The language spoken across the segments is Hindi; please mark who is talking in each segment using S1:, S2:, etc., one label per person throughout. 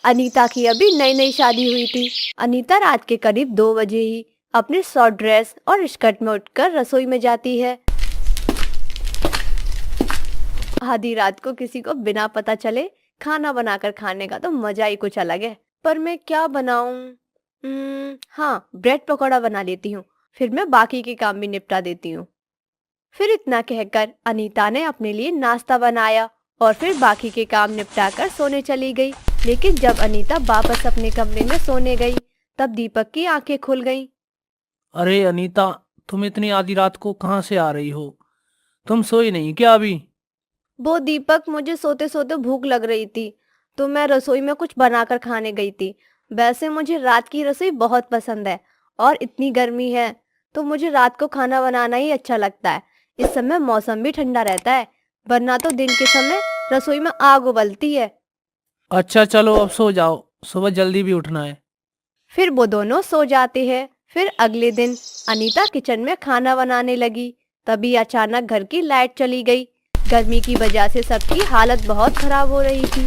S1: अनीता की अभी नई नई शादी हुई थी। अनीता रात के करीब 2 बजे ही अपनी शॉर्ट ड्रेस और स्कर्ट में उठकर रसोई में जाती है। आधी रात को किसी को बिना पता चले खाना बनाकर खाने का तो मजा ही कुछ अलग है। पर मैं क्या बनाऊं? हाँ, ब्रेड पकौड़ा बना लेती हूँ, फिर मैं बाकी के काम भी निपटा देती हूँ। फिर इतना कहकर अनीता ने अपने लिए नाश्ता बनाया और फिर बाकी के काम निपटाकर सोने चली गई। लेकिन जब अनीता वापस अपने कमरे में सोने गई, तब दीपक की आंखें खुल गईं।
S2: अरे अनीता, तुम इतनी आधी रात को कहाँ से आ रही हो? तुम सोई नहीं क्या अभी?
S1: वो दीपक, मुझे सोते सोते भूख लग रही थी तो मैं रसोई में कुछ बनाकर खाने गई थी। वैसे मुझे रात की रसोई बहुत पसंद है और इतनी गर्मी है तो मुझे रात को खाना बनाना ही अच्छा लगता है। इस समय मौसम भी ठंडा रहता है, वरना तो दिन के समय रसोई में आग उबलती है।
S2: अच्छा चलो अब सो जाओ, सुबह जल्दी भी उठना है।
S1: फिर वो दोनों सो जाते हैं। फिर अगले दिन अनीता किचन में खाना बनाने लगी, तभी अचानक घर की लाइट चली गई। गर्मी की वजह से सबकी हालत बहुत खराब हो रही थी।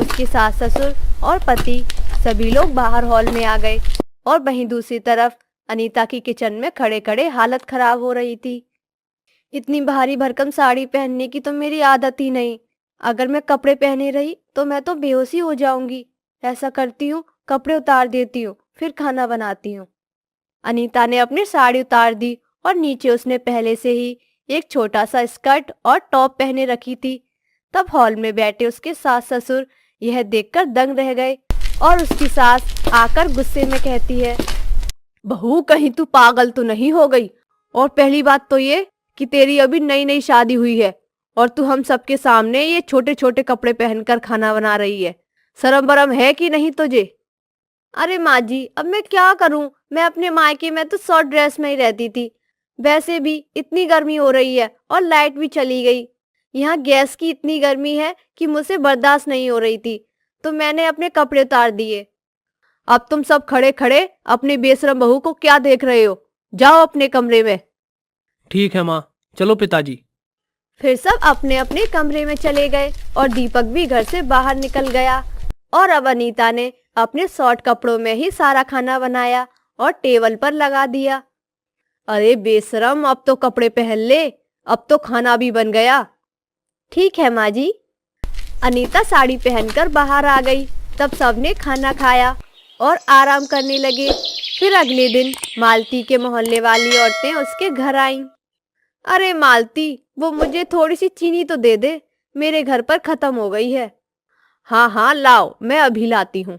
S1: उसके सास ससुर और पति सभी लोग बाहर हॉल में आ गए और वहीं दूसरी तरफ अनीता की किचन में खड़े खड़े हालत खराब हो रही थी। इतनी भारी भरकम साड़ी पहनने की तो मेरी आदत ही नहीं। अगर मैं कपड़े पहने रही तो मैं तो बेहोशी हो जाऊंगी। ऐसा करती हूँ, कपड़े उतार देती हूँ, फिर खाना बनाती हूँ। अनीता ने अपनी साड़ी उतार दी और नीचे उसने पहले से ही एक छोटा सा स्कर्ट और टॉप पहने रखी थी। तब हॉल में बैठे उसके सास ससुर यह देखकर दंग रह गए और उसकी सास आकर गुस्से में कहती है, बहू कहीं तू पागल तो नहीं हो गई? और पहली बात तो ये कि तेरी अभी नई नई शादी हुई है और तू हम सबके सामने ये छोटे छोटे कपड़े पहनकर खाना बना रही है। शर्म बरम है कि नहीं तुझे? अरे माँ जी, अब मैं क्या करूं? मैं अपने मायके में तो शॉर्ट ड्रेस में ही रहती थी। वैसे भी इतनी गर्मी हो रही है और लाइट भी चली गई। यहाँ गैस की इतनी गर्मी है कि मुझसे बर्दाश्त नहीं हो रही थी, तो मैंने अपने कपड़े उतार दिए। अब तुम सब खड़े खड़े अपनी बेशरम बहू को क्या देख रहे हो? जाओ अपने कमरे में।
S2: ठीक है माँ, चलो पिताजी।
S1: फिर सब अपने अपने कमरे में चले गए और दीपक भी घर से बाहर निकल गया। और अब अनीता ने अपने शॉर्ट कपड़ों में ही सारा खाना बनाया और टेबल पर लगा दिया। अरे बेशरम, अब तो कपड़े पहन ले, अब तो खाना भी बन गया। ठीक है माँ जी। अनीता साड़ी पहनकर बाहर आ गई। तब सबने खाना खाया और आराम करने लगे। फिर अगले दिन मालती के मोहल्ले वाली औरतें उसके घर आईं। अरे मालती, वो मुझे थोड़ी सी चीनी तो दे दे, मेरे घर पर खत्म हो गई है। हाँ हाँ लाओ, मैं अभी लाती हूँ।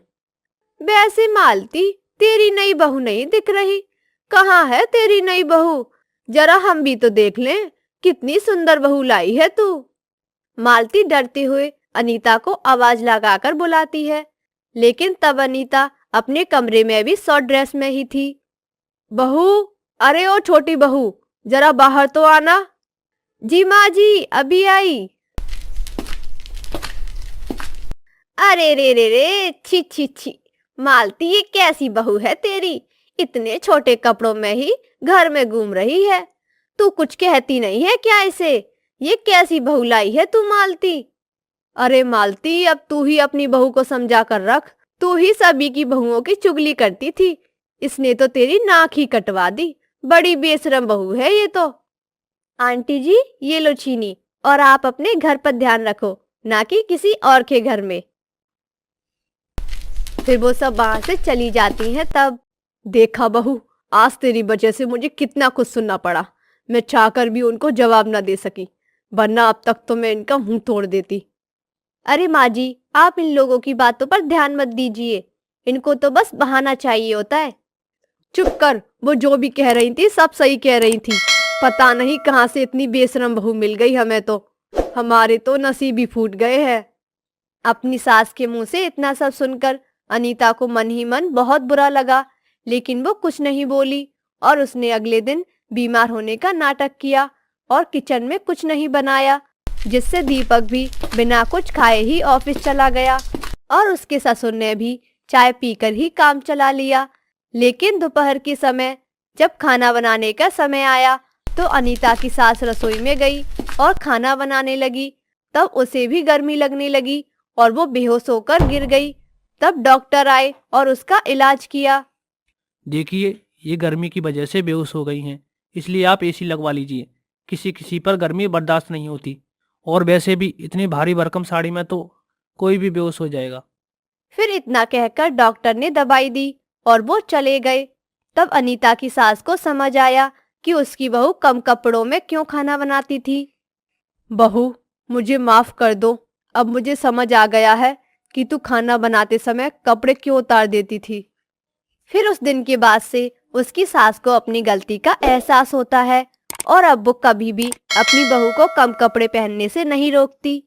S1: वैसे मालती, तेरी नई बहू नहीं दिख रही। कहाँ है तेरी नई बहू? जरा हम भी तो देख लें, कितनी सुंदर बहू लाई है तू। मालती डरते हुए अनीता को आवाज लगाकर बुलाती है, लेकिन तब अनीता अपने कमरे में भी शॉर्ट ड्रेस में ही थी। बहू, अरे ओ छोटी बहू, जरा बाहर तो आना। जी माँ जी, अभी आई। अरे रे रे रे, छी छी छी, मालती ये कैसी बहू है तेरी? इतने छोटे कपड़ों में ही घर में घूम रही है। तू कुछ कहती नहीं है क्या इसे? ये कैसी बहू लाई है तू मालती? अरे मालती, अब तू ही अपनी बहू को समझा कर रख। तू ही सभी की बहुओं की चुगली करती थी, इसने तो तेरी नाक ही कटवा दी। बड़ी बेशरम बहू है ये तो। आंटी जी, ये लो चीनी, और आप अपने घर पर ध्यान रखो, ना कि किसी और के घर में। फिर वो सब वहां से चली जाती हैं। तब देखा बहू, आज तेरी वजह से मुझे कितना कुछ सुनना पड़ा। मैं चाहकर भी उनको जवाब न दे सकी, वरना अब तक तो मैं इनका मुंह तोड़ देती। अरे माँ जी, आप इन लोगों की बातों पर ध्यान मत दीजिए, इनको तो बस बहाना चाहिए होता है। चुप कर, वो जो भी कह रही थी सब सही कह रही थी। पता नहीं कहाँ से इतनी बेशरम बहू मिल गई हमें तो। हमारे तो नसीब ही फूट गए हैं। अपनी सास के मुंह से इतना सब सुनकर अनीता को मन ही मन बहुत बुरा लगा, लेकिन वो कुछ नहीं बोली और उसने अगले दिन बीमार होने का नाटक किया और किचन में कुछ नहीं बनाया, जिससे दीपक भी बिना कुछ खाए ही ऑफिस चला गया और उसके ससुर ने भी चाय पीकर ही काम चला लिया। लेकिन दोपहर के समय जब खाना बनाने का समय आया तो अनीता की सास रसोई में गई और खाना बनाने लगी। तब उसे भी गर्मी लगने लगी और वो बेहोश होकर गिर गई तब डॉक्टर आए और उसका इलाज किया।
S2: देखिए, ये गर्मी की वजह से बेहोश हो गई हैं, इसलिए आप एसी लगवा लीजिए। किसी किसी पर गर्मी बर्दाश्त नहीं होती, और वैसे भी इतनी भारी भरकम साड़ी में तो कोई भी बेहोश हो जाएगा।
S1: फिर इतना कहकर डॉक्टर ने दवाई दी और वो चले गए। तब अनीता की सास को समझ आया कि उसकी बहू कम कपड़ों में क्यों खाना बनाती थी। बहू, मुझे माफ कर दो। अब मुझे समझ आ गया है कि तू खाना बनाते समय कपड़े क्यों उतार देती थी। फिर उस दिन के बाद से उसकी सास को अपनी गलती का एहसास होता है और अब वो कभी भी अपनी बहू को कम कपड़े पहनने से नहीं रोकती।